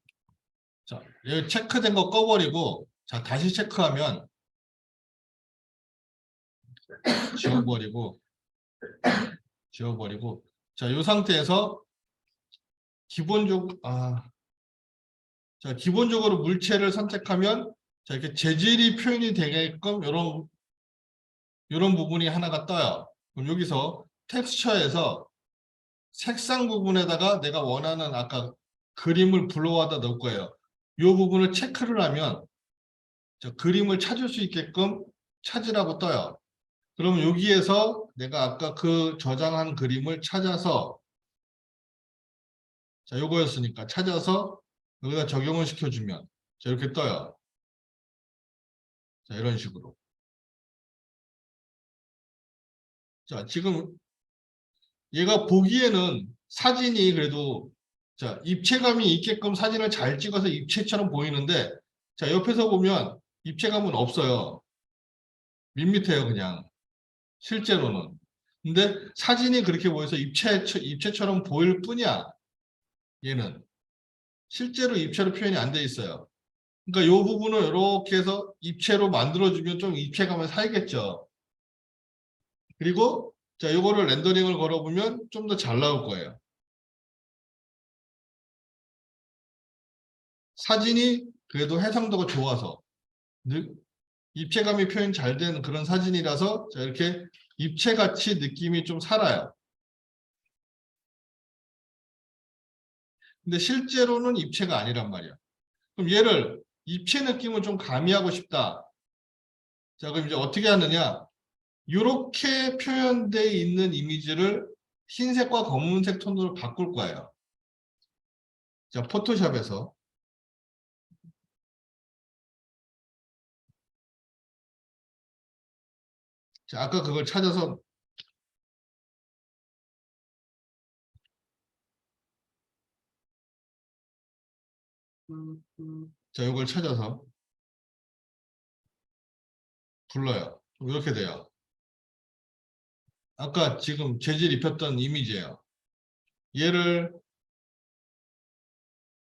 자, 여기 체크된 거 꺼버리고 자, 다시 체크하면 지워버리고 지워버리고 자, 이 상태에서 기본적으로 물체를 선택하면 자, 이렇게 재질이 표현이 되게끔 이런 부분이 하나가 떠요. 그럼 여기서 텍스처에서 색상 부분에다가 내가 원하는 아까 그림을 블로우하다 넣을 거예요. 이 부분을 체크를 하면 그림을 찾을 수 있게끔 찾으라고 떠요. 그러면 여기에서 내가 아까 그 저장한 그림을 찾아서 자, 요거였으니까 찾아서 여기다 적용을 시켜주면 자, 이렇게 떠요. 자, 이런 식으로. 자, 지금 얘가 보기에는 사진이 그래도 자, 입체감이 있게끔 사진을 잘 찍어서 입체처럼 보이는데 자, 옆에서 보면 입체감은 없어요. 밋밋해요, 그냥. 실제로는. 근데 사진이 그렇게 보여서 입체처럼 보일 뿐이야. 얘는. 실제로 입체로 표현이 안 돼 있어요. 그러니까 이 부분을 이렇게 해서 입체로 만들어주면 좀 입체감을 살겠죠. 그리고 자, 이거를 렌더링을 걸어보면 좀 더 잘 나올 거예요. 사진이 그래도 해상도가 좋아서 입체감이 표현 잘 되는 그런 사진이라서 자, 이렇게 입체같이 느낌이 좀 살아요. 근데 실제로는 입체가 아니란 말이야. 그럼 얘를 입체 느낌을 좀 가미하고 싶다. 자, 그럼 이제 어떻게 하느냐? 이렇게 표현되어 있는 이미지를 흰색과 검은색 톤으로 바꿀 거예요. 자, 포토샵에서 자, 아까 그걸 찾아서 자, 이걸 찾아서 불러요. 이렇게 돼요. 아까 지금 재질 입혔던 이미지예요. 얘를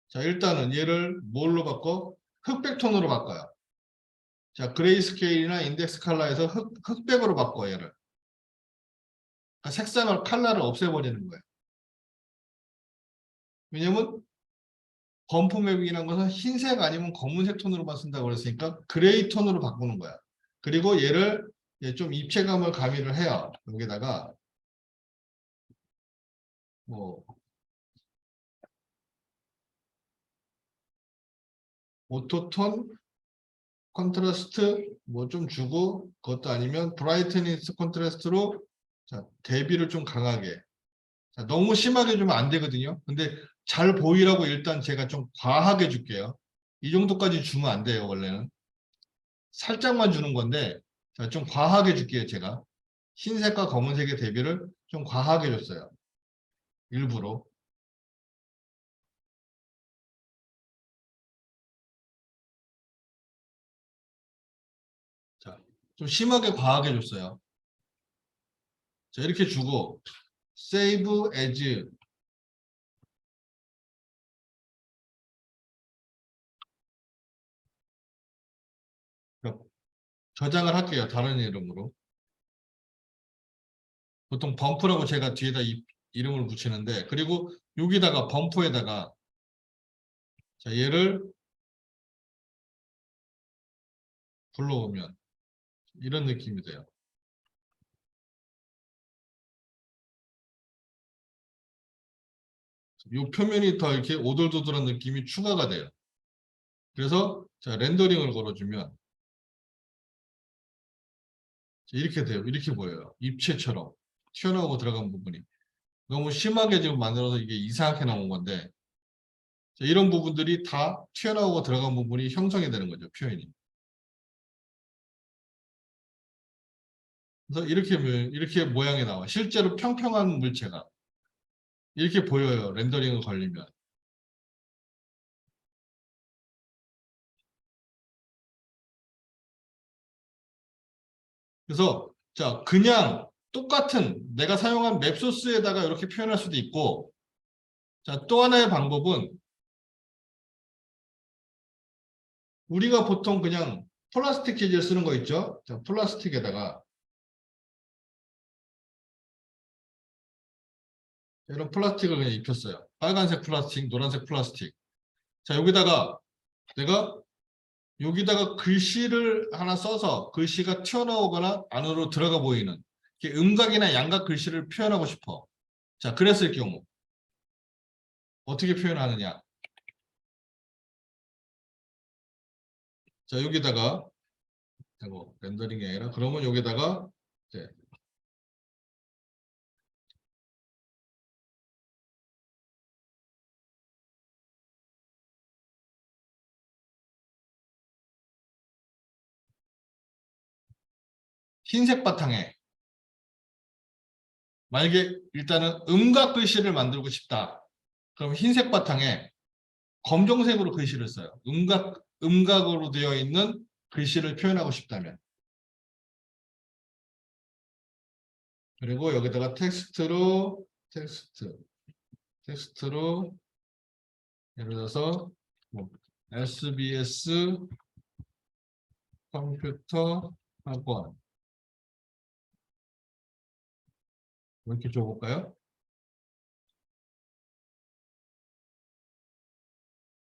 자, 일단은 얘를 뭘로 바꿔? 흑백 톤으로 바꿔요. 자, 그레이스케일이나 인덱스 컬러에서 흑백으로 바꿔 얘를. 그러니까 색상을 컬러를 없애버리는 거예요. 왜냐면 범프 맵이라는 것은 흰색 아니면 검은색 톤으로만 쓴다고 그랬으니까 그레이 톤으로 바꾸는 거야. 그리고 얘를 좀 입체감을 가미를 해요. 여기다가 뭐 오토톤, 컨트라스트 뭐 좀 주고 그것도 아니면 브라이트니스 컨트라스트로 자, 대비를 좀 강하게. 자, 너무 심하게 주면 안 되거든요. 근데 잘 보이라고 일단 제가 좀 과하게 줄게요. 이 정도까지 주면 안 돼요, 원래는. 살짝만 주는 건데 자, 좀 과하게 줄게요, 제가. 흰색과 검은색의 대비를 좀 과하게 줬어요. 일부러. 자, 좀 심하게 과하게 줬어요. 자, 이렇게 주고 save as 저장을 할게요. 다른 이름으로. 보통 범프라고 제가 뒤에다 이름을 붙이는데 그리고 여기다가 범프에다가 자, 얘를 불러오면 이런 느낌이 돼요. 이 표면이 더 이렇게 오돌도돌한 느낌이 추가가 돼요. 그래서 자, 렌더링을 걸어주면 이렇게 돼요. 이렇게 보여요. 입체처럼 튀어나오고 들어간 부분이. 너무 심하게 지금 만들어서 이게 이상하게 나온 건데 자, 이런 부분들이 다 튀어나오고 들어간 부분이 형성이 되는 거죠. 표현이. 그래서 이렇게 모양이 나와. 실제로 평평한 물체가 이렇게 보여요. 렌더링을 걸리면. 그래서 자 그냥 똑같은 내가 사용한 맵소스에다가 이렇게 표현할 수도 있고 자 또 하나의 방법은 우리가 보통 그냥 플라스틱 재질 쓰는 거 있죠? 자 플라스틱에다가 이런 플라스틱을 그냥 입혔어요. 빨간색 플라스틱, 노란색 플라스틱. 자 여기다가 내가 여기다가 글씨를 하나 써서 글씨가 튀어나오거나 안으로 들어가 보이는 이렇게 음각이나 양각 글씨를 표현하고 싶어. 자, 그랬을 경우 어떻게 표현하느냐? 자, 여기다가 뭐 렌더링이 아니라 그러면 여기다가 이제 흰색 바탕에 만약에 일단은 음각 글씨를 만들고 싶다. 그럼 흰색 바탕에 검정색으로 글씨를 써요. 음각으로 되어 있는 글씨를 표현하고 싶다면. 그리고 여기다가 텍스트로 예를 들어서 뭐 SBS 컴퓨터 학원 이렇게 줘볼까요?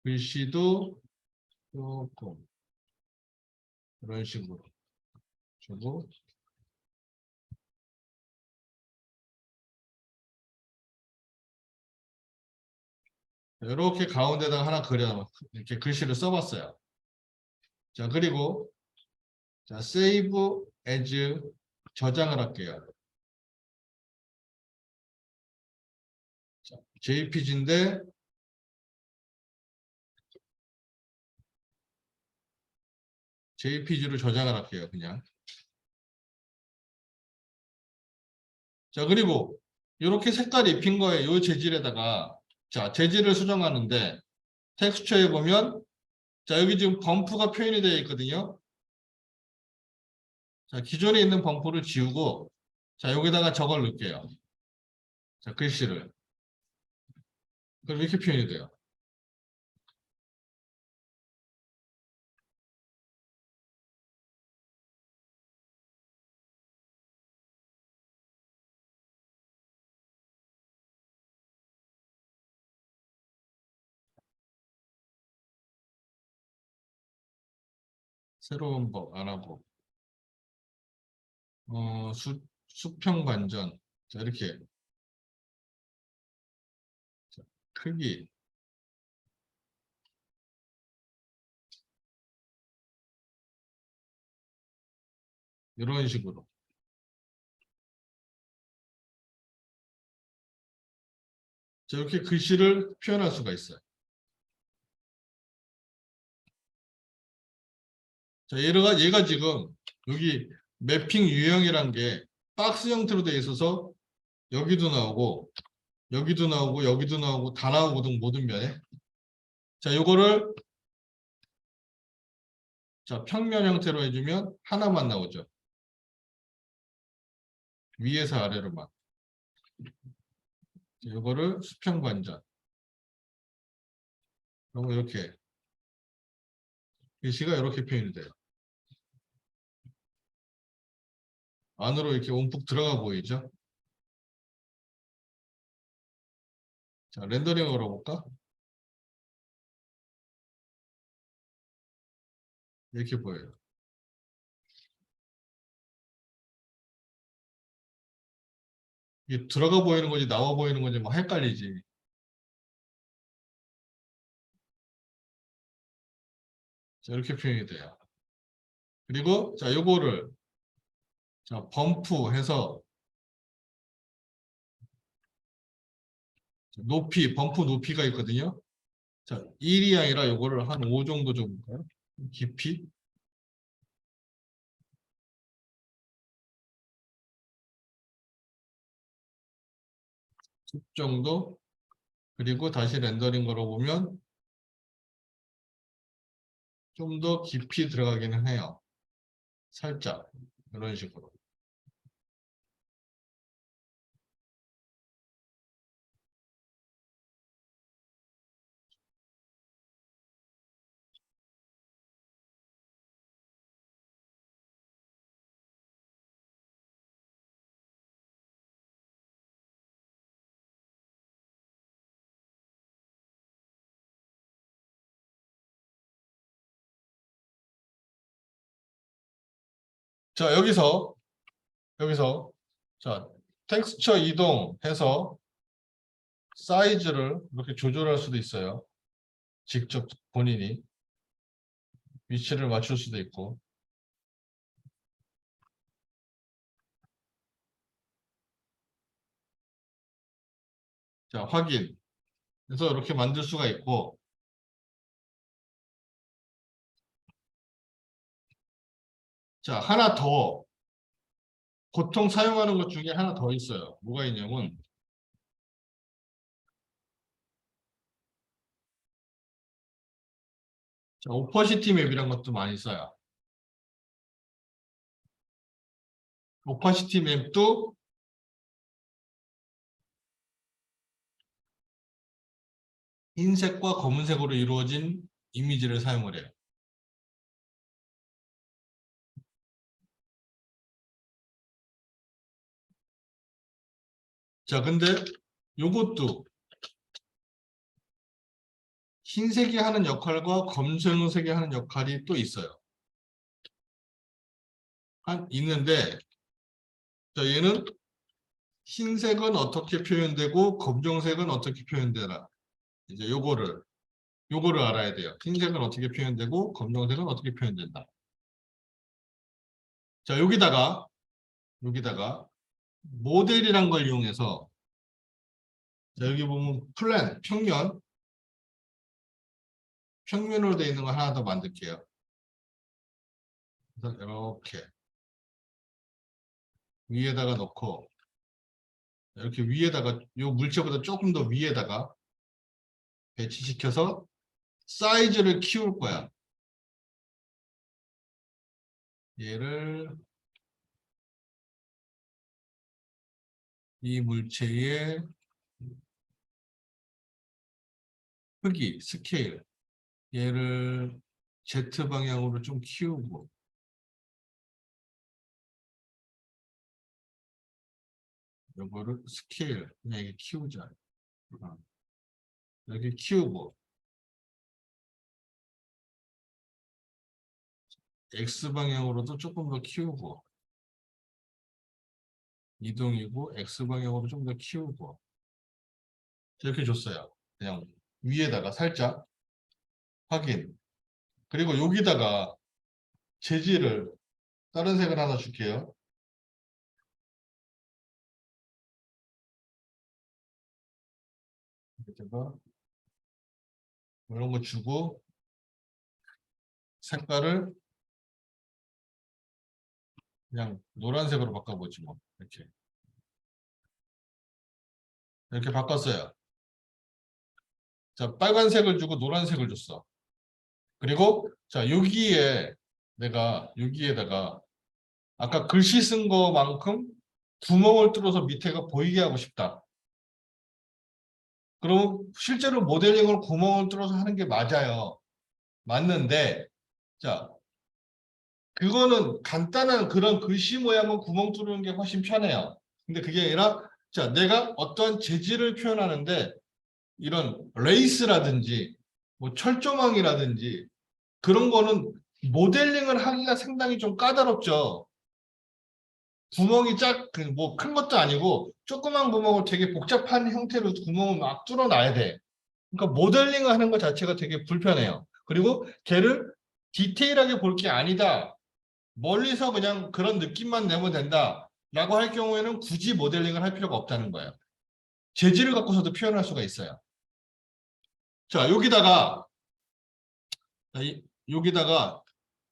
글씨도 조금 이런 식으로 주고 이렇게 가운데다가 하나 그려 이렇게 글씨를 써봤어요. 자 그리고 자 save as 저장을 할게요. 자, JPG인데 JPG로 저장을 할게요. 그냥. 자 그리고 이렇게 색깔 입힌 거에 이 재질에다가 자 재질을 수정하는데 텍스처에 보면 자 여기 지금 범프가 표현이 되어 있거든요. 자 기존에 있는 범프를 지우고 자 여기다가 저걸 넣을게요. 자 글씨를 그럼 이렇게 표현이 돼요. 새로운 법 안 하고 수평 반전 자 이렇게 자, 크기 이런 식으로 자 이렇게 글씨를 표현할 수가 있어요. 자 얘가 지금 여기 매핑 유형이란 게 박스 형태로 되어 있어서 여기도 나오고 여기도 나오고 여기도 나오고 다 나오거든 모든 면에. 자 요거를 자 평면 형태로 해주면 하나만 나오죠. 위에서 아래로만. 자, 요거를 수평 반전. 그러면 이렇게 글씨가 이렇게 표현이 돼요. 안으로 이렇게 움푹 들어가 보이죠? 자, 렌더링을 걸어볼까? 이렇게 보여요. 이게 들어가 보이는 건지 나와 보이는 건지 뭐 헷갈리지. 자, 이렇게 표현이 돼요. 그리고 자, 요거를 자, 범프 해서 높이, 범프 높이가 있거든요. 자, 1이 아니라 요거를 한 5 정도 줘볼까요? 깊이 10 정도. 그리고 다시 렌더링 걸어보면 좀 더 깊이 들어가기는 해요. 살짝 이런 식으로. 자, 여기서 자, 텍스처 이동해서 사이즈를 이렇게 조절할 수도 있어요. 직접 본인이 위치를 맞출 수도 있고. 자, 확인. 그래서 이렇게 만들 수가 있고. 자, 하나 더. 보통 사용하는 것 중에 하나 더 있어요. 뭐가 있냐면, 자, 오퍼시티 맵이란 것도 많이 써요. 오퍼시티 맵도 흰색과 검은색으로 이루어진 이미지를 사용을 해요. 자, 근데 요것도 흰색이 하는 역할과 검정색이 하는 역할이 또 있어요. 있는데, 자, 얘는 흰색은 어떻게 표현되고 검정색은 어떻게 표현되나. 이제 요거를 알아야 돼요. 흰색은 어떻게 표현되고 검정색은 어떻게 표현된다. 자, 여기다가 모델이란 걸 이용해서, 자, 여기 보면 플랜, 평면으로 되어 있는 거 하나 더 만들게요. 그래서 이렇게 위에다가 놓고, 이렇게 위에다가 요 물체보다 조금 더 위에다가 배치시켜서 사이즈를 키울 거야. 얘를 이 물체의 크기, 스케일, 얘를 Z 방향으로 좀 키우고, 요거를 스케일 그냥 이게 키우자. 이렇게 키우고, X 방향으로도 조금 더 키우고, 이동이고 X 방향으로 좀 더 키우고, 이렇게 줬어요. 그냥 위에다가 살짝 확인. 그리고 여기다가 재질을 다른 색을 하나 줄게요. 여기다가 이런 거 주고 색깔을 그냥 노란색으로 바꿔보지 뭐. 이렇게 바꿨어요. 자, 빨간색을 주고 노란색을 줬어. 그리고 자, 여기에다가 아까 글씨 쓴 거만큼 구멍을 뚫어서 밑에가 보이게 하고 싶다. 그럼 실제로 모델링을 구멍을 뚫어서 하는 게 맞아요. 맞는데, 자, 그거는 간단한 그런 글씨 모양은 구멍 뚫는 게 훨씬 편해요. 근데 그게 아니라, 자, 내가 어떠한 재질을 표현하는데, 이런 레이스라든지, 뭐 철조망이라든지, 그런 거는 모델링을 하기가 상당히 좀 까다롭죠. 구멍이 뭐 큰 것도 아니고, 조그만 구멍을 되게 복잡한 형태로 구멍을 막 뚫어놔야 돼. 그러니까 모델링을 하는 것 자체가 되게 불편해요. 그리고 걔를 디테일하게 볼 게 아니다. 멀리서 그냥 그런 느낌만 내면 된다. 라고 할 경우에는 굳이 모델링을 할 필요가 없다는 거예요. 재질을 갖고서도 표현할 수가 있어요. 자, 여기다가 여기다가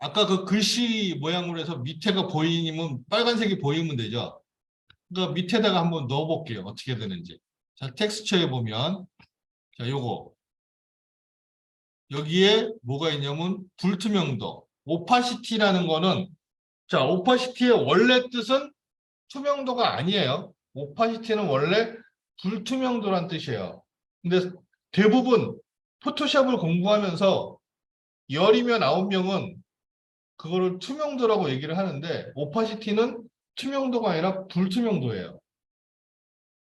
아까 그 글씨 모양으로 해서 밑에가 보이면 빨간색이 보이면 되죠. 그러니까 밑에다가 한번 넣어 볼게요. 어떻게 되는지. 자, 텍스처에 보면 자, 요거 여기에 뭐가 있냐면 불투명도. 오파시티라는 거는 자, 오파시티의 원래 뜻은 투명도가 아니에요. 오파시티는 원래 불투명도란 뜻이에요. 근데 대부분 포토샵을 공부하면서 10이면 9명은 그거를 투명도라고 얘기를 하는데 오파시티는 투명도가 아니라 불투명도예요.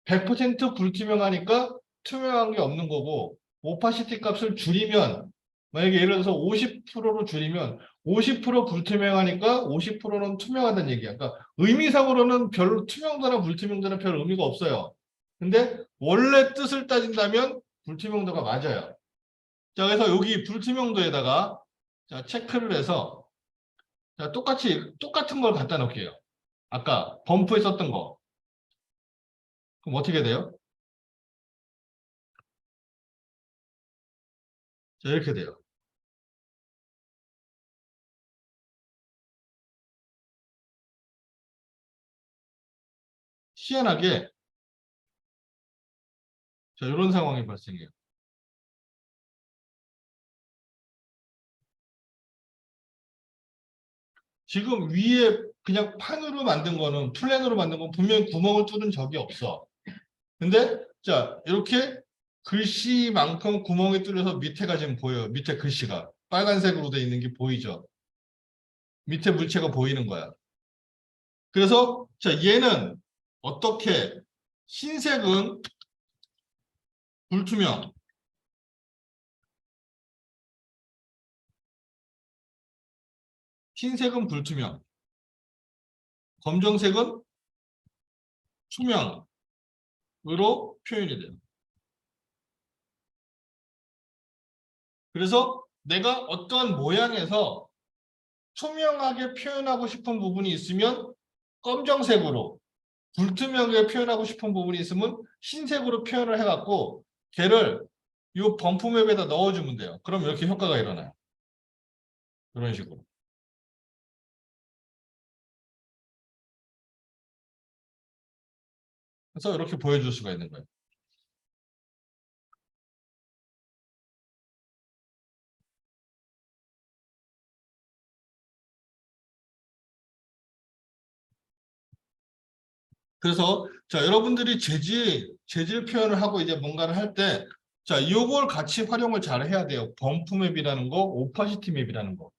100% 불투명하니까 투명한 게 없는 거고 오파시티 값을 줄이면 만약에 예를 들어서 50%로 줄이면 50% 불투명하니까 50%는 투명하다는 얘기야. 그러니까 의미상으로는 별로 투명도나 불투명도는 별 의미가 없어요. 근데 원래 뜻을 따진다면 불투명도가 맞아요. 자, 그래서 여기 불투명도에다가 자, 체크를 해서 자, 똑같은 걸 갖다 놓을게요. 아까 범프에 썼던 거. 그럼 어떻게 돼요? 자, 이렇게 돼요. 희한하게 자, 이런 상황이 발생해요. 지금 위에 그냥 판으로 만든 거는 플랜으로 만든 건 분명히 구멍을 뚫은 적이 없어. 근데 자, 이렇게 글씨만큼 구멍이 뚫려서 밑에가 지금 보여요. 밑에 글씨가 빨간색으로 돼 있는 게 보이죠. 밑에 물체가 보이는 거야. 그래서 자, 얘는 어떻게 흰색은 불투명, 흰색은 불투명, 검정색은 투명으로 표현이 돼요. 그래서 내가 어떠한 모양에서 투명하게 표현하고 싶은 부분이 있으면 검정색으로, 불투명하게 표현하고 싶은 부분이 있으면 흰색으로 표현을 해갖고 걔를 이 범프맵에다 넣어주면 돼요. 그럼 이렇게 효과가 일어나요. 이런 식으로. 그래서 이렇게 보여줄 수가 있는 거예요. 그래서 자, 여러분들이 재질 표현을 하고 이제 뭔가를 할 때 자, 요걸 같이 활용을 잘 해야 돼요. 범프맵이라는 거, 오파시티 맵이라는 거.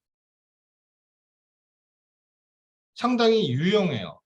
상당히 유용해요.